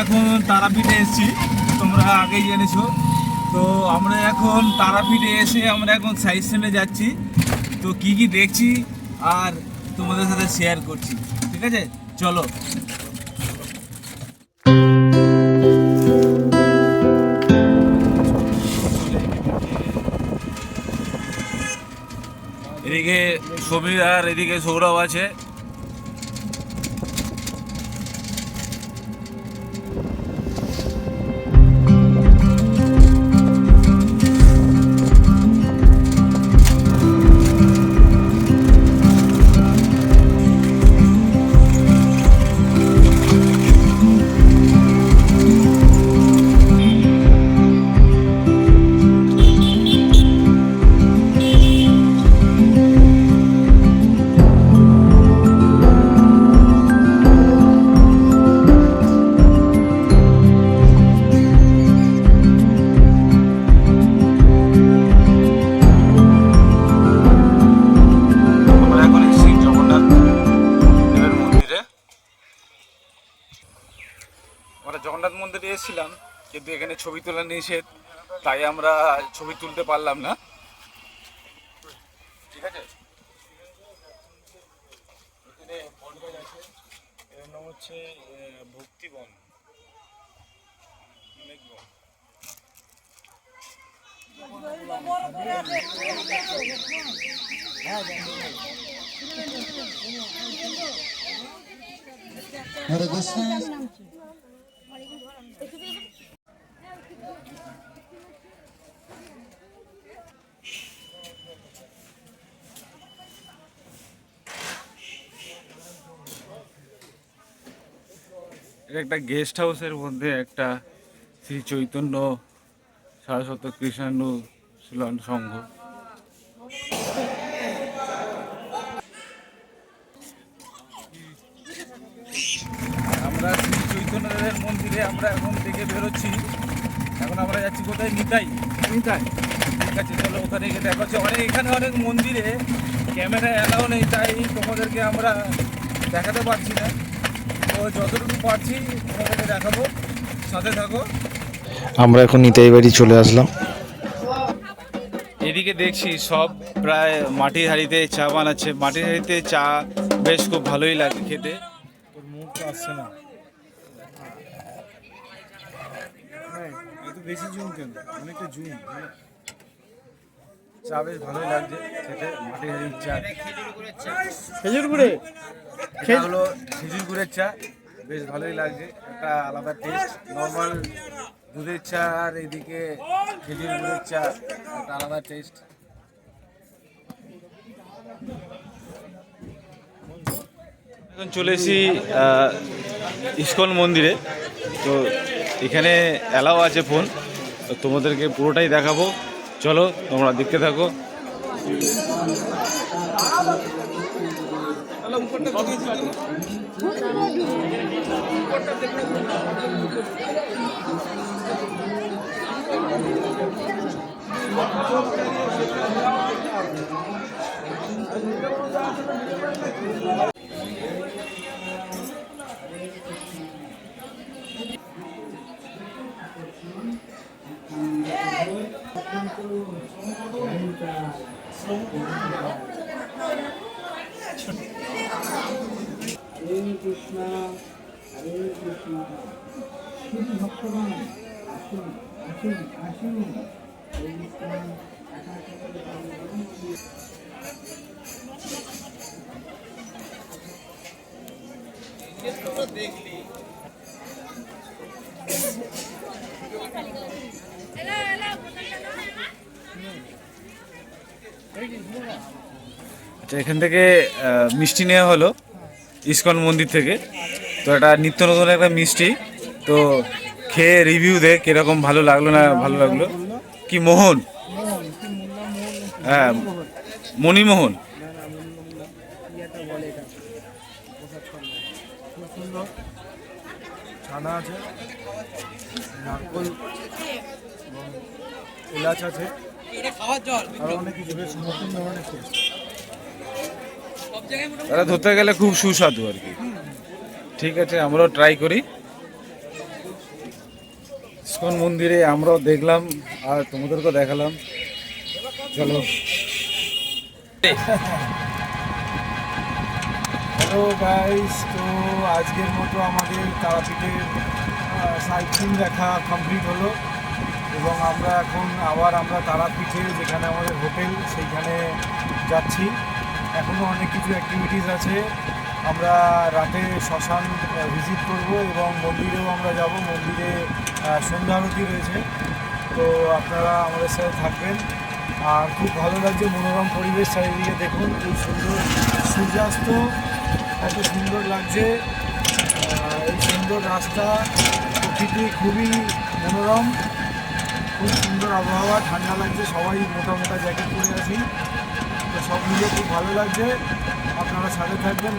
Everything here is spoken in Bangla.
এখন তারাপীঠে এসেছি, তোমরা আগেই জেনেছো। তো আমরা এখন তারাপীঠে এসে আমরা এখন সাইড সিনে যাচ্ছি। তো কি কি দেখছি আর তোমাদের সাথে শেয়ার করছি, ঠিক আছে? চলো। এদিকে সমীর আর এদিকে সৌরভ আছে। আমরা জগন্নাথ মন্দিরে এসেছিলাম, কিন্তু এখানে ছবি তোলা নিষেধ, তাই আমরা ছবি তুলতে পারলাম না, ঠিক আছে? এখানে বনগাছ আছে, এর নাম হচ্ছে ভক্তিবন, অনেক বন। হরে কৃষ্ণ। এটা একটা গেস্ট হাউসের মধ্যে একটা শ্রী চৈতন্য সারস্বত কৃষ্ণানুশীলন সংঘ। আমরা শ্রী চৈতন্যদেবের মন্দিরে আমরা এখন থেকে বেরোচ্ছি। এখন আমরা যাচ্ছি কোথায়? নিতাই। নিতাই, ঠিক আছে, চলো ওখানে গিয়ে দেখা হচ্ছে। এখানে অনেক মন্দিরে ক্যামেরা অ্যালাউ নেই, তাই তোমাদেরকে আমরা দেখাতে পারছি না। তো যতটুকু পারছি তোমাদেরকে দেখাবো, সাথে থাকো। আমরা এখন নিতাই বাড়ি চলে আসলাম। এদিকে দেখছি সব প্রায় মাটির হাঁড়িতে চা বানাচ্ছে। মাটির হাঁড়িতে চা বেশ খুব ভালোই লাগে খেতে। তোর মুখ তো আসছে না, এত বেশি জুম কেন? অনেকটা জুম। চা বেশ ভালোই লাগছে খেতে, মাটির হাঁড়ির চা। খেজুর গুড়ে, এটা হলো খেজুর গুড়ের চা, বেশ ভালোই লাগছে, একটা আলাদা টেস্ট। নর্মাল দুধের চা আর এদিকে খেজুর গুড়ের চা, একটা আলাদা টেস্ট। এখন চলে এসেছি ইস্কন মন্দিরে। তো এখানে অ্যালাও আছে ফোন, তো তোমাদেরকে পুরোটাই দেখাবো, চলো তোমরা দেখতে থাকো। হরে কৃষ্ণ হরে কৃষ্ণ। শুধু ভক্তগণ আসুন আসুন আসুন। হরে কৃষ্ণ। দেখলি আচ্ছা, এখান থেকে মিষ্টি নেওয়া হলো ইস্কন মন্দির থেকে। তো এটা নিত্য নতুন একটা মিষ্টি, তো খেয়ে রিভিউ দে কিরকম ভালো লাগলো না ভালো লাগলো। কি মোহন? হ্যাঁ, মণিমোহন। ছানা আছে, নারকল, এলাচ আছে, আরো অনেক কিছু, বেশ নতুন ধরনের টেস্ট। তারা ধরতে গেলে খুব সুস্বাদু আর কি। ঠিক আছে, আমরাও ট্রাই করি। ইসকন মন্দিরে আমরাও দেখলাম আর তোমাদেরকেও দেখালাম। চলো। হ্যালো গাইস, তো আজকের মতো আমাদের তারাপীঠের সাইট সিন দেখা কমপ্লিট হলো এবং আমরা এখন আবার তারাপীঠে যেখানে আমাদের হোটেল সেইখানে যাচ্ছি। এখনও অনেক কিছু অ্যাক্টিভিটিস আছে। আমরা রাতে শ্মশান ভিজিট করব এবং মন্দিরেও আমরা যাব। মন্দিরে সন্ধ্যা আরতি রয়েছে, তো আপনারা আমাদের সাথে থাকবেন। আর খুব ভালো লাগছে, মনোরম পরিবেশ চারিদিকে দেখুন, এই সুন্দর সূর্যাস্ত এত সুন্দর লাগছে, এই সুন্দর রাস্তা, প্রকৃতি খুবই মনোরম, খুব সুন্দর আবহাওয়া, ঠান্ডা লাগছে, সবাই মোটা মোটা জ্যাকেট পরে আছি, তো সব মিলিয়ে খুব ভালো লাগছে। আপনারা সাথে থাকবেন।